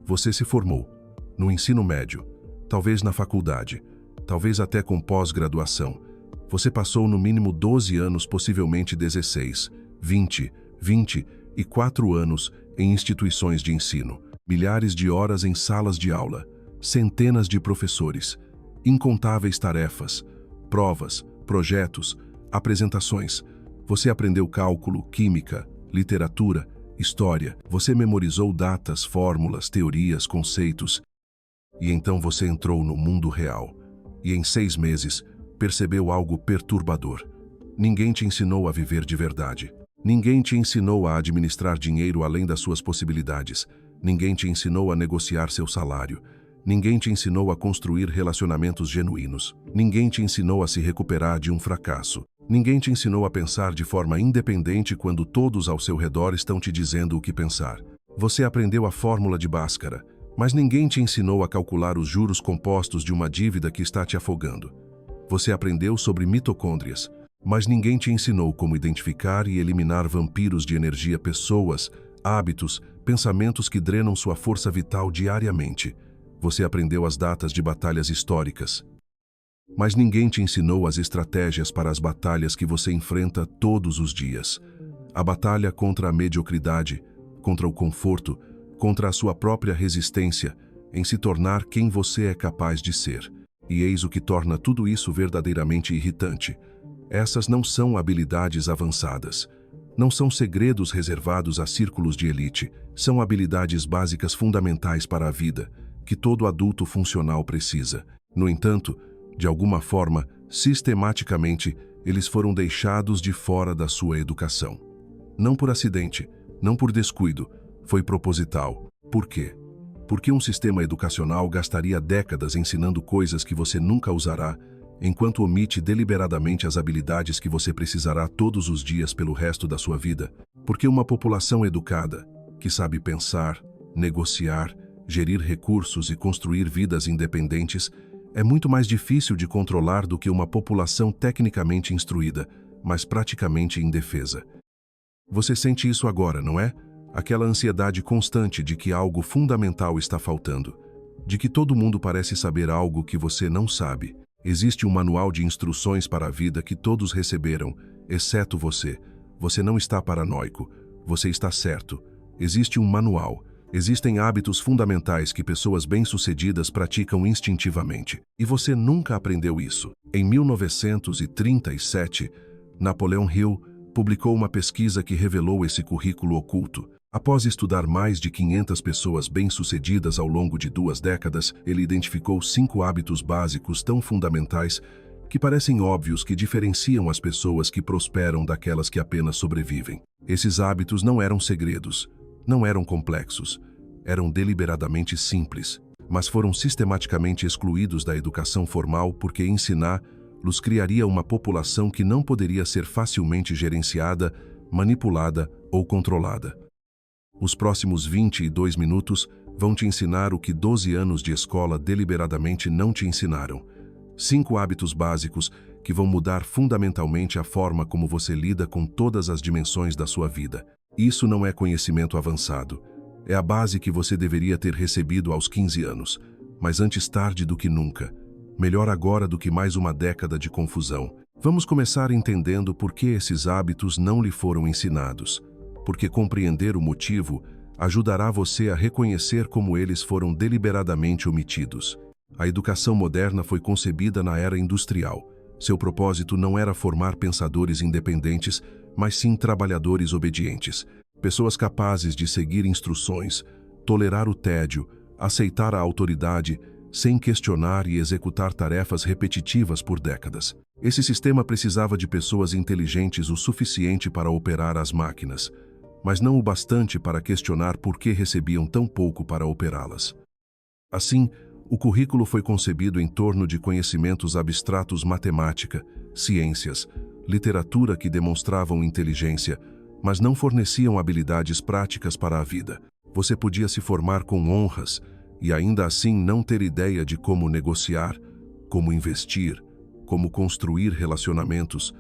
Você se formou no ensino médio, talvez na faculdade, talvez até com pós-graduação. Você passou no mínimo 12 anos, possivelmente 16, 20 e 4 anos em instituições de ensino, milhares de horas em salas de aula, centenas de professores, incontáveis tarefas, provas, projetos, apresentações. Você aprendeu cálculo, química, literatura, história. Você memorizou datas, fórmulas, teorias, conceitos. E então você entrou no mundo real. E em 6 meses, percebeu algo perturbador. Ninguém te ensinou a viver de verdade. Ninguém te ensinou a administrar dinheiro além das suas possibilidades. Ninguém te ensinou a negociar seu salário. Ninguém te ensinou a construir relacionamentos genuínos. Ninguém te ensinou a se recuperar de um fracasso. Ninguém te ensinou a pensar de forma independente quando todos ao seu redor estão te dizendo o que pensar. Você aprendeu a fórmula de Bhaskara, mas ninguém te ensinou a calcular os juros compostos de uma dívida que está te afogando. Você aprendeu sobre mitocôndrias, mas ninguém te ensinou como identificar e eliminar vampiros de energia, pessoas, hábitos, pensamentos que drenam sua força vital diariamente. Você aprendeu as datas de batalhas históricas, mas ninguém te ensinou as estratégias para as batalhas que você enfrenta todos os dias. A batalha contra a mediocridade, contra o conforto, contra a sua própria resistência em se tornar quem você é capaz de ser. E eis o que torna tudo isso verdadeiramente irritante. Essas não são habilidades avançadas. Não são segredos reservados a círculos de elite. São habilidades básicas fundamentais para a vida, que todo adulto funcional precisa. No entanto, de alguma forma, sistematicamente, eles foram deixados de fora da sua educação. Não por acidente, não por descuido, foi proposital. Por quê? Porque um sistema educacional gastaria décadas ensinando coisas que você nunca usará, enquanto omite deliberadamente as habilidades que você precisará todos os dias pelo resto da sua vida. Porque uma população educada, que sabe pensar, negociar, gerir recursos e construir vidas independentes, é muito mais difícil de controlar do que uma população tecnicamente instruída, mas praticamente indefesa. Você sente isso agora, não é? Aquela ansiedade constante de que algo fundamental está faltando, de que todo mundo parece saber algo que você não sabe. Existe um manual de instruções para a vida que todos receberam, exceto você. Você não está paranoico, você está certo. Existe um manual. Existem hábitos fundamentais que pessoas bem-sucedidas praticam instintivamente. E você nunca aprendeu isso. Em 1937, Napoleon Hill publicou uma pesquisa que revelou esse currículo oculto. Após estudar mais de 500 pessoas bem-sucedidas ao longo de 2 décadas, ele identificou 5 hábitos básicos tão fundamentais que parecem óbvios que diferenciam as pessoas que prosperam daquelas que apenas sobrevivem. Esses hábitos não eram segredos. Não eram complexos, eram deliberadamente simples, mas foram sistematicamente excluídos da educação formal porque ensiná-los criaria uma população que não poderia ser facilmente gerenciada, manipulada ou controlada. Os próximos 22 minutos vão te ensinar o que 12 anos de escola deliberadamente não te ensinaram. 5 hábitos básicos que vão mudar fundamentalmente a forma como você lida com todas as dimensões da sua vida. Isso não é conhecimento avançado. É a base que você deveria ter recebido aos 15 anos, mas antes tarde do que nunca. Melhor agora do que mais uma década de confusão. Vamos começar entendendo por que esses hábitos não lhe foram ensinados. Porque compreender o motivo ajudará você a reconhecer como eles foram deliberadamente omitidos. A educação moderna foi concebida na era industrial. Seu propósito não era formar pensadores independentes, mas sim trabalhadores obedientes, pessoas capazes de seguir instruções, tolerar o tédio, aceitar a autoridade, sem questionar e executar tarefas repetitivas por décadas. Esse sistema precisava de pessoas inteligentes o suficiente para operar as máquinas, mas não o bastante para questionar por que recebiam tão pouco para operá-las. Assim, o currículo foi concebido em torno de conhecimentos abstratos, matemática, ciências, literatura que demonstravam inteligência, mas não forneciam habilidades práticas para a vida. Você podia se formar com honras e ainda assim não ter ideia de como negociar, como investir, como construir relacionamentos,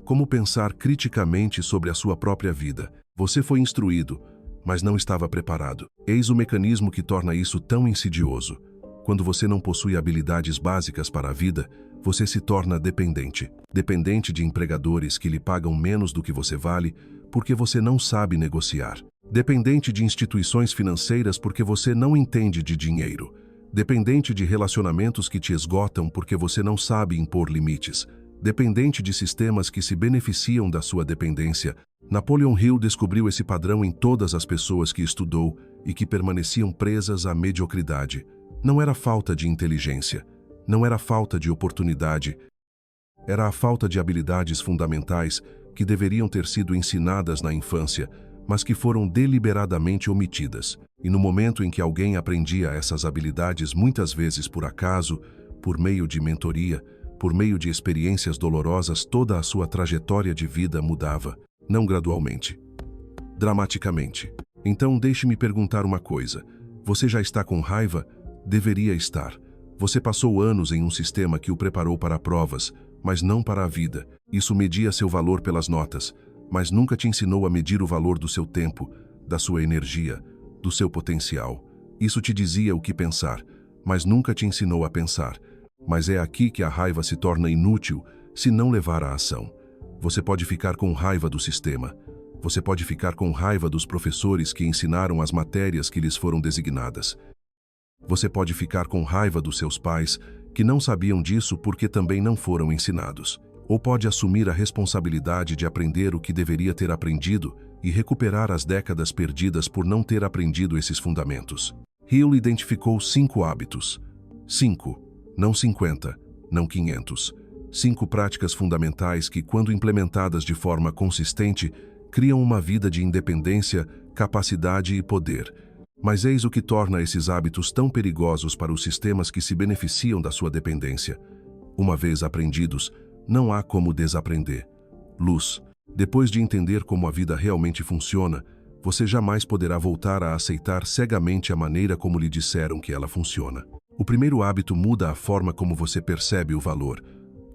como pensar criticamente sobre a sua própria vida. Você foi instruído, mas não estava preparado. Eis o mecanismo que torna isso tão insidioso. Quando você não possui habilidades básicas para a vida, você se torna dependente. Dependente de empregadores que lhe pagam menos do que você vale, porque você não sabe negociar. Dependente de instituições financeiras porque você não entende de dinheiro. Dependente de relacionamentos que te esgotam porque você não sabe impor limites. Dependente de sistemas que se beneficiam da sua dependência. Napoleon Hill descobriu esse padrão em todas as pessoas que estudou e que permaneciam presas à mediocridade. Não era falta de inteligência, não era falta de oportunidade, era a falta de habilidades fundamentais que deveriam ter sido ensinadas na infância, mas que foram deliberadamente omitidas. E no momento em que alguém aprendia essas habilidades, muitas vezes por acaso, por meio de mentoria, por meio de experiências dolorosas, toda a sua trajetória de vida mudava, não gradualmente, dramaticamente. Então deixe-me perguntar uma coisa. Você já está com raiva? Deveria estar. Você passou anos em um sistema que o preparou para provas, mas não para a vida. Isso media seu valor pelas notas, mas nunca te ensinou a medir o valor do seu tempo, da sua energia, do seu potencial. Isso te dizia o que pensar, mas nunca te ensinou a pensar. Mas é aqui que a raiva se torna inútil se não levar à ação. Você pode ficar com raiva do sistema. Você pode ficar com raiva dos professores que ensinaram as matérias que lhes foram designadas. Você pode ficar com raiva dos seus pais, que não sabiam disso porque também não foram ensinados. Ou pode assumir a responsabilidade de aprender o que deveria ter aprendido e recuperar as décadas perdidas por não ter aprendido esses fundamentos. Hill identificou 5 hábitos. 5, não 50, não 500. 5 práticas fundamentais que, quando implementadas de forma consistente, criam uma vida de independência, capacidade e poder. Mas eis o que torna esses hábitos tão perigosos para os sistemas que se beneficiam da sua dependência. Uma vez aprendidos, não há como desaprender. Luz. Depois de entender como a vida realmente funciona, você jamais poderá voltar a aceitar cegamente a maneira como lhe disseram que ela funciona. O primeiro hábito muda a forma como você percebe o valor.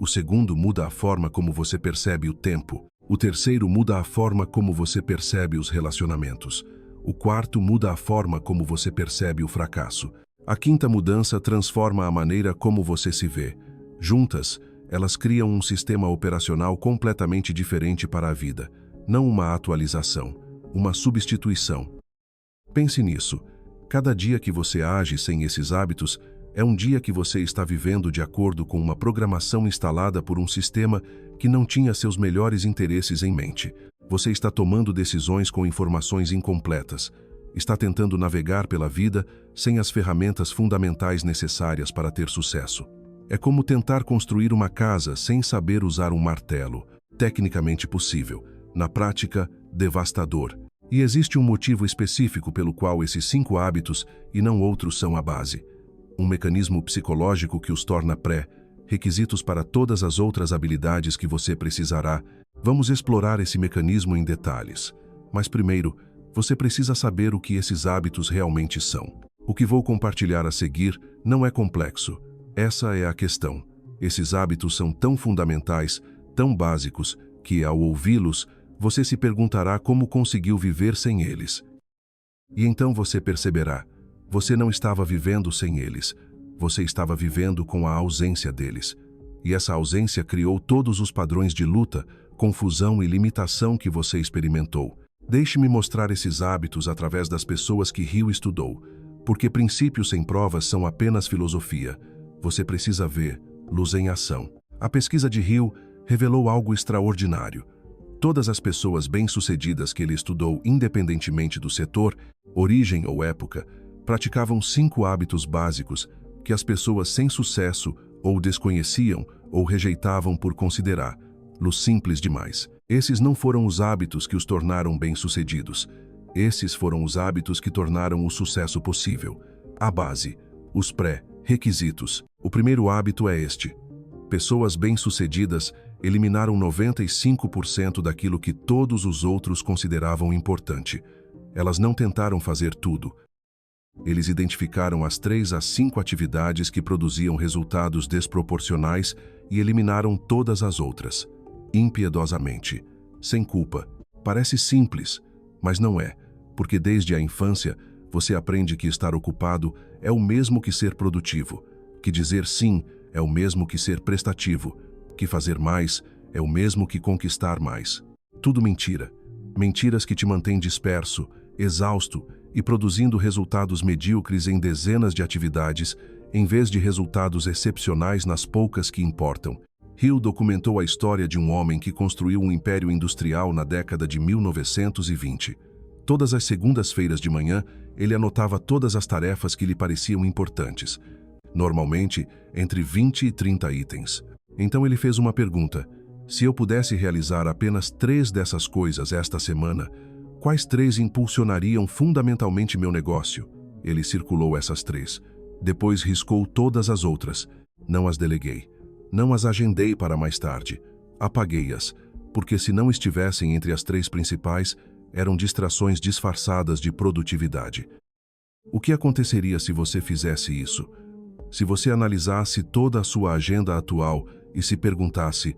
O segundo muda a forma como você percebe o tempo. O terceiro muda a forma como você percebe os relacionamentos. O quarto muda a forma como você percebe o fracasso. A quinta mudança transforma a maneira como você se vê. Juntas, elas criam um sistema operacional completamente diferente para a vida, não uma atualização, uma substituição. Pense nisso. Cada dia que você age sem esses hábitos é um dia que você está vivendo de acordo com uma programação instalada por um sistema que não tinha seus melhores interesses em mente. Você está tomando decisões com informações incompletas. Está tentando navegar pela vida sem as ferramentas fundamentais necessárias para ter sucesso. É como tentar construir uma casa sem saber usar um martelo. Tecnicamente possível, na prática, devastador. E existe um motivo específico pelo qual esses 5 hábitos e não outros são a base. Um mecanismo psicológico que os torna pré-requisitos para todas as outras habilidades que você precisará. Vamos explorar esse mecanismo em detalhes. Mas primeiro, você precisa saber o que esses hábitos realmente são. O que vou compartilhar a seguir não é complexo. Essa é a questão. Esses hábitos são tão fundamentais, tão básicos, que ao ouvi-los, você se perguntará como conseguiu viver sem eles. E então você perceberá, você não estava vivendo sem eles, você estava vivendo com a ausência deles. E essa ausência criou todos os padrões de luta, confusão e limitação que você experimentou. Deixe-me mostrar esses hábitos através das pessoas que Hill estudou, porque princípios sem provas são apenas filosofia. Você precisa ver luz em ação. A pesquisa de Hill revelou algo extraordinário. Todas as pessoas bem-sucedidas que ele estudou, independentemente do setor, origem ou época, praticavam 5 hábitos básicos que as pessoas sem sucesso ou desconheciam ou rejeitavam por considerá-los simples demais. Esses não foram os hábitos que os tornaram bem-sucedidos. Esses foram os hábitos que tornaram o sucesso possível. A base, os pré-requisitos. O primeiro hábito é este. Pessoas bem-sucedidas eliminaram 95% daquilo que todos os outros consideravam importante. Elas não tentaram fazer tudo. Eles identificaram as 3 a 5 atividades que produziam resultados desproporcionais e eliminaram todas as outras, impiedosamente, sem culpa. Parece simples, mas não é, porque desde a infância você aprende que estar ocupado é o mesmo que ser produtivo, que dizer sim é o mesmo que ser prestativo, que fazer mais é o mesmo que conquistar mais. Tudo mentira. Mentiras que te mantêm disperso, exausto e produzindo resultados medíocres em dezenas de atividades, em vez de resultados excepcionais nas poucas que importam. Hill documentou a história de um homem que construiu um império industrial na década de 1920. Todas as segundas-feiras de manhã, ele anotava todas as tarefas que lhe pareciam importantes, normalmente entre 20 e 30 itens. Então ele fez uma pergunta: se eu pudesse realizar apenas 3 dessas coisas esta semana, quais 3 impulsionariam fundamentalmente meu negócio? Ele circulou essas 3. Depois riscou todas as outras. Não as deleguei. Não as agendei para mais tarde. Apaguei-as, porque se não estivessem entre as 3 principais, eram distrações disfarçadas de produtividade. O que aconteceria se você fizesse isso? Se você analisasse toda a sua agenda atual e se perguntasse: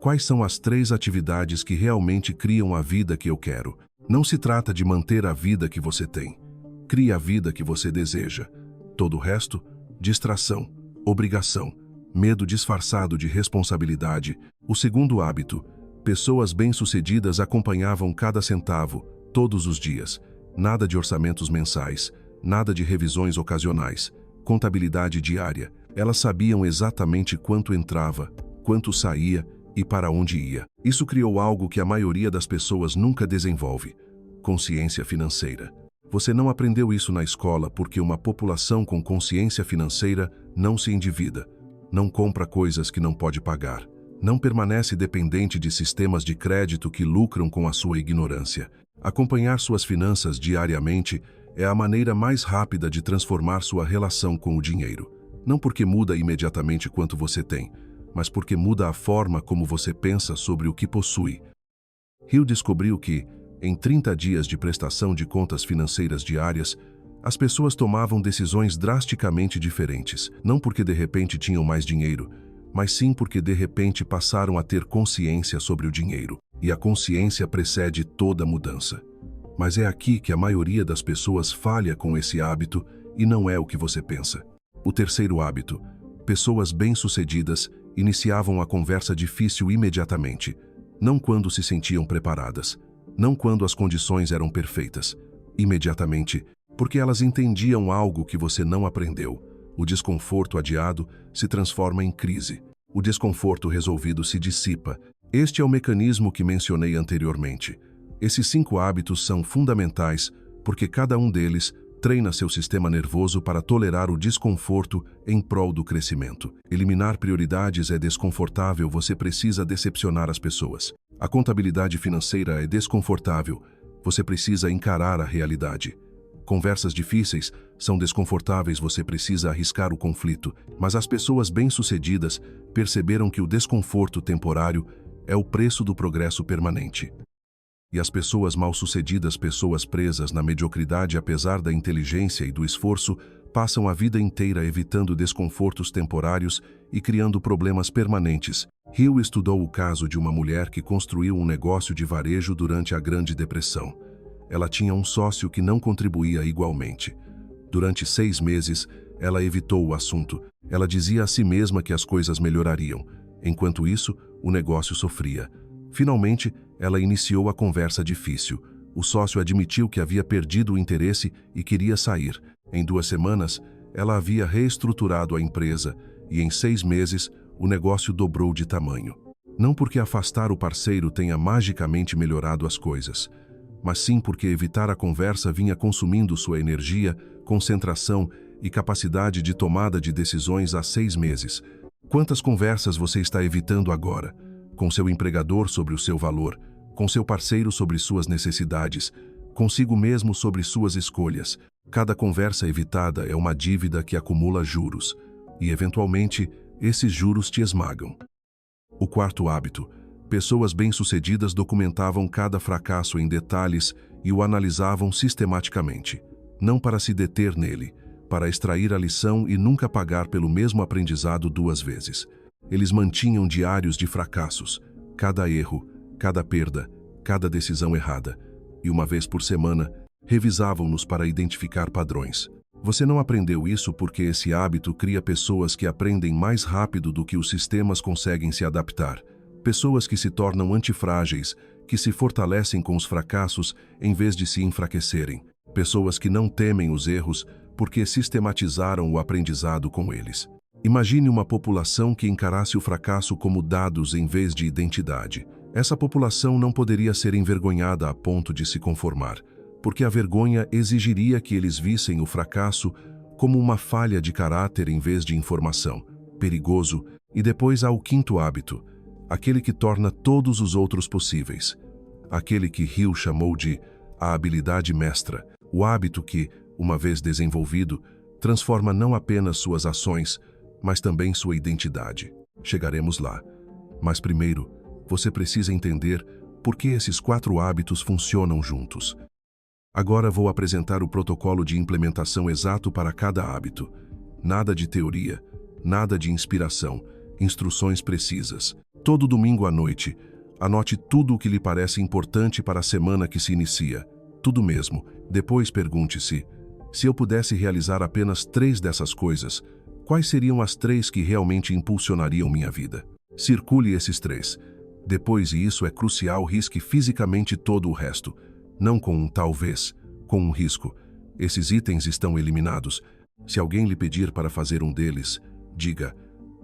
quais são as 3 atividades que realmente criam a vida que eu quero? Não se trata de manter a vida que você tem. Crie a vida que você deseja. Todo o resto, distração, obrigação, medo disfarçado de responsabilidade. O segundo hábito: pessoas bem-sucedidas acompanhavam cada centavo, todos os dias. Nada de orçamentos mensais, nada de revisões ocasionais, contabilidade diária. Elas sabiam exatamente quanto entrava, quanto saía e para onde ia. Isso criou algo que a maioria das pessoas nunca desenvolve: consciência financeira. Você não aprendeu isso na escola porque uma população com consciência financeira não se endivida, não compra coisas que não pode pagar, não permanece dependente de sistemas de crédito que lucram com a sua ignorância. Acompanhar suas finanças diariamente é a maneira mais rápida de transformar sua relação com o dinheiro. Não porque muda imediatamente quanto você tem, mas porque muda a forma como você pensa sobre o que possui. Hill descobriu que, em 30 dias de prestação de contas financeiras diárias, as pessoas tomavam decisões drasticamente diferentes, não porque de repente tinham mais dinheiro, mas sim porque de repente passaram a ter consciência sobre o dinheiro. E a consciência precede toda mudança. Mas é aqui que a maioria das pessoas falha com esse hábito e não é o que você pensa. O terceiro hábito: pessoas bem-sucedidas iniciavam a conversa difícil imediatamente, não quando se sentiam preparadas, não quando as condições eram perfeitas, imediatamente, porque elas entendiam algo que você não aprendeu. O desconforto adiado se transforma em crise. O desconforto resolvido se dissipa. Este é o mecanismo que mencionei anteriormente. Esses 5 hábitos são fundamentais porque cada um deles treina seu sistema nervoso para tolerar o desconforto em prol do crescimento. Eliminar prioridades é desconfortável, você precisa decepcionar as pessoas. A contabilidade financeira é desconfortável, você precisa encarar a realidade. Conversas difíceis são desconfortáveis, você precisa arriscar o conflito. Mas as pessoas bem-sucedidas perceberam que o desconforto temporário é o preço do progresso permanente. E as pessoas mal-sucedidas, pessoas presas na mediocridade apesar da inteligência e do esforço, passam a vida inteira evitando desconfortos temporários e criando problemas permanentes. Hill estudou o caso de uma mulher que construiu um negócio de varejo durante a Grande Depressão. Ela tinha um sócio que não contribuía igualmente. Durante 6 meses, ela evitou o assunto. Ela dizia a si mesma que as coisas melhorariam. Enquanto isso, o negócio sofria. Finalmente, ela iniciou a conversa difícil. O sócio admitiu que havia perdido o interesse e queria sair. Em 2 semanas, ela havia reestruturado a empresa e em 6 meses, o negócio dobrou de tamanho. Não porque afastar o parceiro tenha magicamente melhorado as coisas, mas sim porque evitar a conversa vinha consumindo sua energia, concentração e capacidade de tomada de decisões há 6 meses. Quantas conversas você está evitando agora? Com seu empregador sobre o seu valor, com seu parceiro sobre suas necessidades, consigo mesmo sobre suas escolhas. Cada conversa evitada é uma dívida que acumula juros, e eventualmente, esses juros te esmagam. O quarto hábito: pessoas bem-sucedidas documentavam cada fracasso em detalhes e o analisavam sistematicamente, não para se deter nele, para extrair a lição e nunca pagar pelo mesmo aprendizado 2 vezes. Eles mantinham diários de fracassos, cada erro, cada perda, cada decisão errada, e uma vez por semana, Revisavam-nos para identificar padrões. Você não aprendeu isso porque esse hábito cria pessoas que aprendem mais rápido do que os sistemas conseguem se adaptar. Pessoas que se tornam antifrágeis, que se fortalecem com os fracassos em vez de se enfraquecerem. Pessoas que não temem os erros porque sistematizaram o aprendizado com eles. Imagine uma população que encarasse o fracasso como dados em vez de identidade. Essa população não poderia ser envergonhada a ponto de se conformar, porque a vergonha exigiria que eles vissem o fracasso como uma falha de caráter em vez de informação, perigoso. E depois há o quinto hábito, aquele que torna todos os outros possíveis. Aquele que Hill chamou de a habilidade mestra, o hábito que, uma vez desenvolvido, transforma não apenas suas ações, mas também sua identidade. Chegaremos lá. Mas primeiro, você precisa entender por que esses 4 hábitos funcionam juntos. Agora vou apresentar o protocolo de implementação exato para cada hábito. Nada de teoria, nada de inspiração, instruções precisas. Todo domingo à noite, anote tudo o que lhe parece importante para a semana que se inicia. Tudo mesmo. Depois pergunte-se, se eu pudesse realizar apenas 3 dessas coisas, quais seriam as 3 que realmente impulsionariam minha vida? Circule esses 3. Depois, e isso é crucial, risque fisicamente todo o resto. Não com um talvez, com um risco. Esses itens estão eliminados. Se alguém lhe pedir para fazer um deles, diga,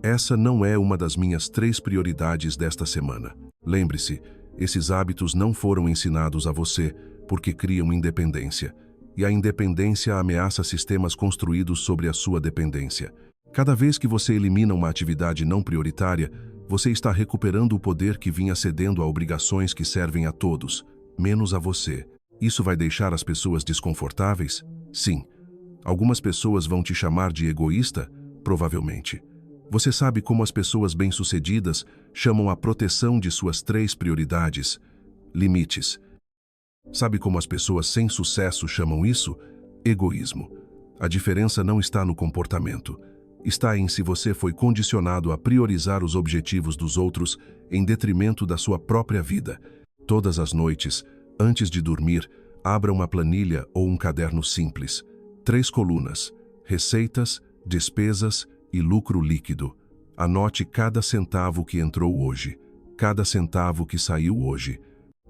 essa não é uma das minhas 3 prioridades desta semana. Lembre-se, esses hábitos não foram ensinados a você porque criam independência. E a independência ameaça sistemas construídos sobre a sua dependência. Cada vez que você elimina uma atividade não prioritária, você está recuperando o poder que vinha cedendo a obrigações que servem a todos, menos a você. Isso vai deixar as pessoas desconfortáveis? Sim. Algumas pessoas vão te chamar de egoísta? Provavelmente. Você sabe como as pessoas bem-sucedidas chamam a proteção de suas 3 prioridades? Limites. Sabe como as pessoas sem sucesso chamam isso? Egoísmo. A diferença não está no comportamento. Está em se você foi condicionado a priorizar os objetivos dos outros em detrimento da sua própria vida. Todas as noites, antes de dormir, abra uma planilha ou um caderno simples. 3 colunas: receitas, despesas e lucro líquido. Anote cada centavo que entrou hoje, cada centavo que saiu hoje.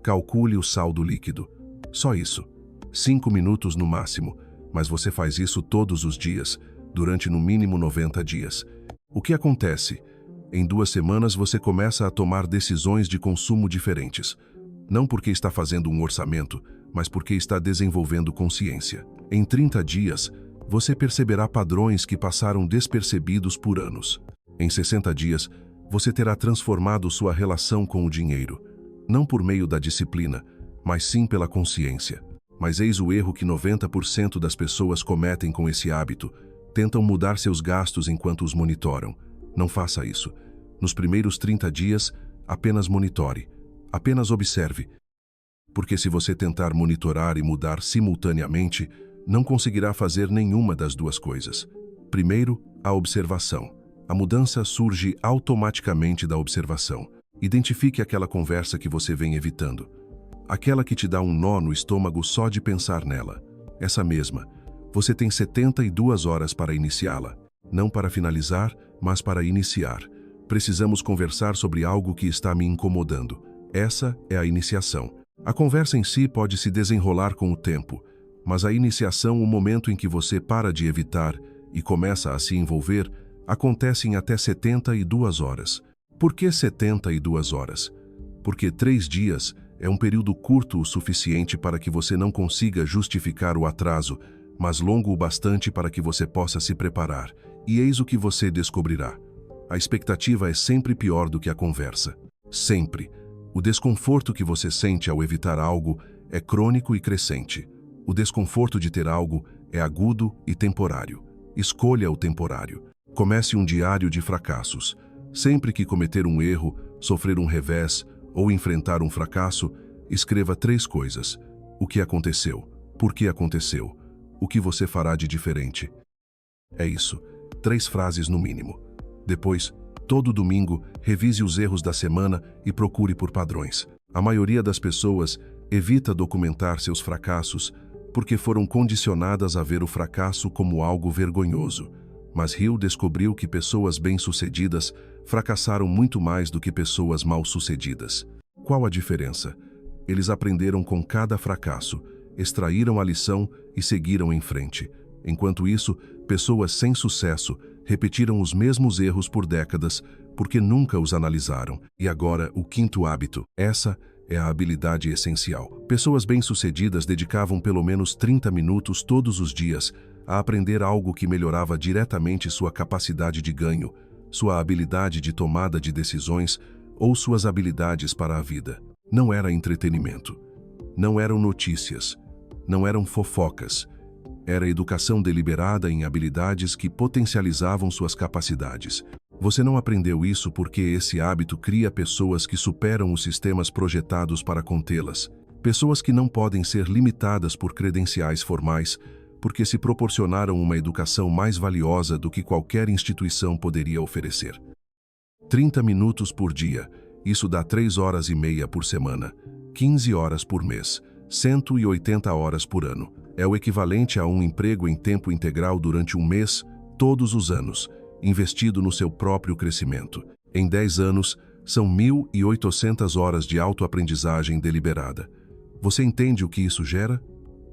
Calcule o saldo líquido. Só isso. 5 minutos no máximo, mas você faz isso todos os dias, durante no mínimo 90 dias. O que acontece? Em 2 semanas você começa a tomar decisões de consumo diferentes. Não porque está fazendo um orçamento, mas porque está desenvolvendo consciência. Em 30 dias, você perceberá padrões que passaram despercebidos por anos. Em 60 dias, você terá transformado sua relação com o dinheiro. Não por meio da disciplina, mas sim pela consciência. Mas eis o erro que 90% das pessoas cometem com esse hábito. Tentam mudar seus gastos enquanto os monitoram. Não faça isso. Nos primeiros 30 dias, apenas monitore. Apenas observe. Porque se você tentar monitorar e mudar simultaneamente, não conseguirá fazer nenhuma das 2 coisas. Primeiro, a observação. A mudança surge automaticamente da observação. Identifique aquela conversa que você vem evitando. Aquela que te dá um nó no estômago só de pensar nela. Essa mesma. Você tem 72 horas para iniciá-la. Não para finalizar, mas para iniciar. Precisamos conversar sobre algo que está me incomodando. Essa é a iniciação. A conversa em si pode se desenrolar com o tempo, mas a iniciação, o momento em que você para de evitar e começa a se envolver, acontece em até 72 horas. Por que 72 horas? Porque 3 dias é um período curto o suficiente para que você não consiga justificar o atraso, mas longo o bastante para que você possa se preparar. E eis o que você descobrirá. A expectativa é sempre pior do que a conversa. Sempre. O desconforto que você sente ao evitar algo é crônico e crescente. O desconforto de ter algo é agudo e temporário. Escolha o temporário. Comece um diário de fracassos. Sempre que cometer um erro, sofrer um revés ou enfrentar um fracasso, escreva 3 coisas. O que aconteceu? Por que aconteceu? O que você fará de diferente? É isso. 3 frases no mínimo. Depois, todo domingo, revise os erros da semana e procure por padrões. A maioria das pessoas evita documentar seus fracassos porque foram condicionadas a ver o fracasso como algo vergonhoso. Mas Hill descobriu que pessoas bem-sucedidas fracassaram muito mais do que pessoas mal-sucedidas. Qual a diferença? Eles aprenderam com cada fracasso, extraíram a lição e seguiram em frente. Enquanto isso, pessoas sem sucesso repetiram os mesmos erros por décadas porque nunca os analisaram. E agora, o quinto hábito. Essa é a habilidade essencial. Pessoas bem-sucedidas dedicavam pelo menos 30 minutos todos os dias a aprender algo que melhorava diretamente sua capacidade de ganho, sua habilidade de tomada de decisões ou suas habilidades para a vida. Não era entretenimento. Não eram notícias. Não eram fofocas. Era educação deliberada em habilidades que potencializavam suas capacidades. Você não aprendeu isso porque esse hábito cria pessoas que superam os sistemas projetados para contê-las. Pessoas que não podem ser limitadas por credenciais formais, porque se proporcionaram uma educação mais valiosa do que qualquer instituição poderia oferecer. 30 minutos por dia, isso dá 3 horas e meia por semana, 15 horas por mês, 180 horas por ano. É o equivalente a um emprego em tempo integral durante um mês, todos os anos, investido no seu próprio crescimento. Em 10 anos, são 1.800 horas de autoaprendizagem deliberada. Você entende o que isso gera?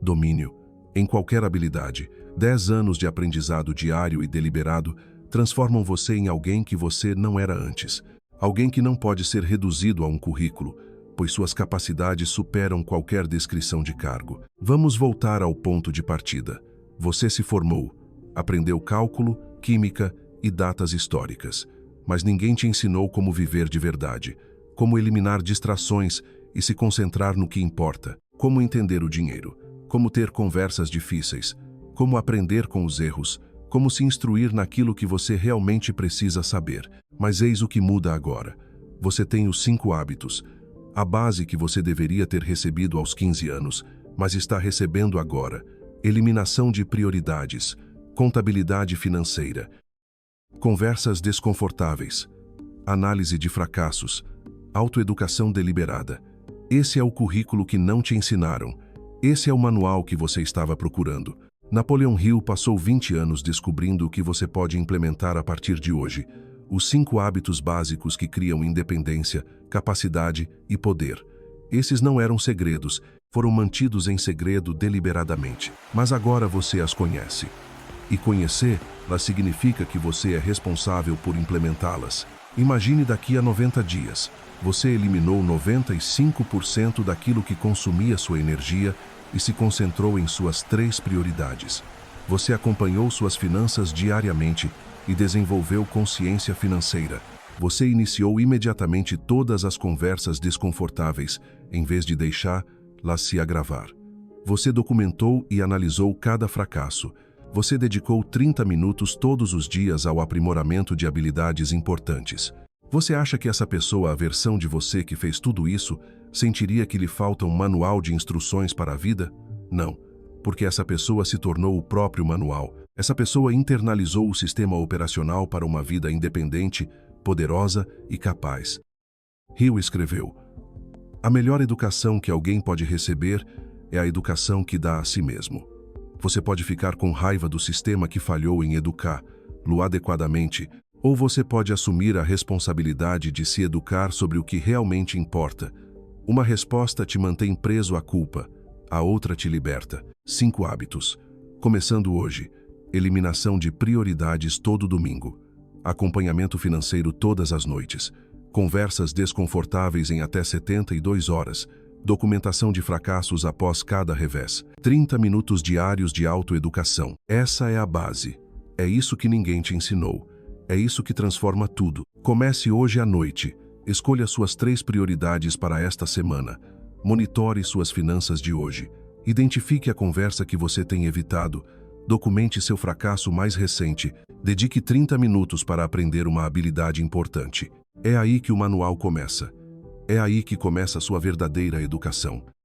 Domínio. Em qualquer habilidade, 10 anos de aprendizado diário e deliberado transformam você em alguém que você não era antes. Alguém que não pode ser reduzido a um currículo, pois suas capacidades superam qualquer descrição de cargo. Vamos voltar ao ponto de partida. Você se formou, aprendeu cálculo, química e datas históricas, mas ninguém te ensinou como viver de verdade, como eliminar distrações e se concentrar no que importa, como entender o dinheiro, como ter conversas difíceis, como aprender com os erros, como se instruir naquilo que você realmente precisa saber. Mas eis o que muda agora. Você tem os 5 hábitos, a base que você deveria ter recebido aos 15 anos, mas está recebendo agora. Eliminação de prioridades, contabilidade financeira, conversas desconfortáveis, análise de fracassos, autoeducação deliberada. Esse é o currículo que não te ensinaram. Esse é o manual que você estava procurando. Napoleon Hill passou 20 anos descobrindo o que você pode implementar a partir de hoje. Os 5 hábitos básicos que criam independência, capacidade e poder. Esses não eram segredos, foram mantidos em segredo deliberadamente. Mas agora você as conhece. E conhecê-las significa que você é responsável por implementá-las. Imagine daqui a 90 dias. Você eliminou 95% daquilo que consumia sua energia e se concentrou em suas 3 prioridades. Você acompanhou suas finanças diariamente e desenvolveu consciência financeira. Você iniciou imediatamente todas as conversas desconfortáveis, em vez de deixá-las se agravar. Você documentou e analisou cada fracasso. Você dedicou 30 minutos todos os dias ao aprimoramento de habilidades importantes. Você acha que essa pessoa, a versão de você que fez tudo isso, sentiria que lhe falta um manual de instruções para a vida? Não, porque essa pessoa se tornou o próprio manual. Essa pessoa internalizou o sistema operacional para uma vida independente, poderosa e capaz. Hill escreveu: a melhor educação que alguém pode receber é a educação que dá a si mesmo. Você pode ficar com raiva do sistema que falhou em educá-lo adequadamente, ou você pode assumir a responsabilidade de se educar sobre o que realmente importa. Uma resposta te mantém preso à culpa, a outra te liberta. 5 hábitos. Começando hoje. Eliminação de prioridades todo domingo. Acompanhamento financeiro todas as noites. Conversas desconfortáveis em até 72 horas. Documentação de fracassos após cada revés. 30 minutos diários de autoeducação. Essa é a base. É isso que ninguém te ensinou. É isso que transforma tudo. Comece hoje à noite. Escolha suas 3 prioridades para esta semana. Monitore suas finanças de hoje. Identifique a conversa que você tem evitado. Documente seu fracasso mais recente. Dedique 30 minutos para aprender uma habilidade importante. É aí que o manual começa. É aí que começa a sua verdadeira educação.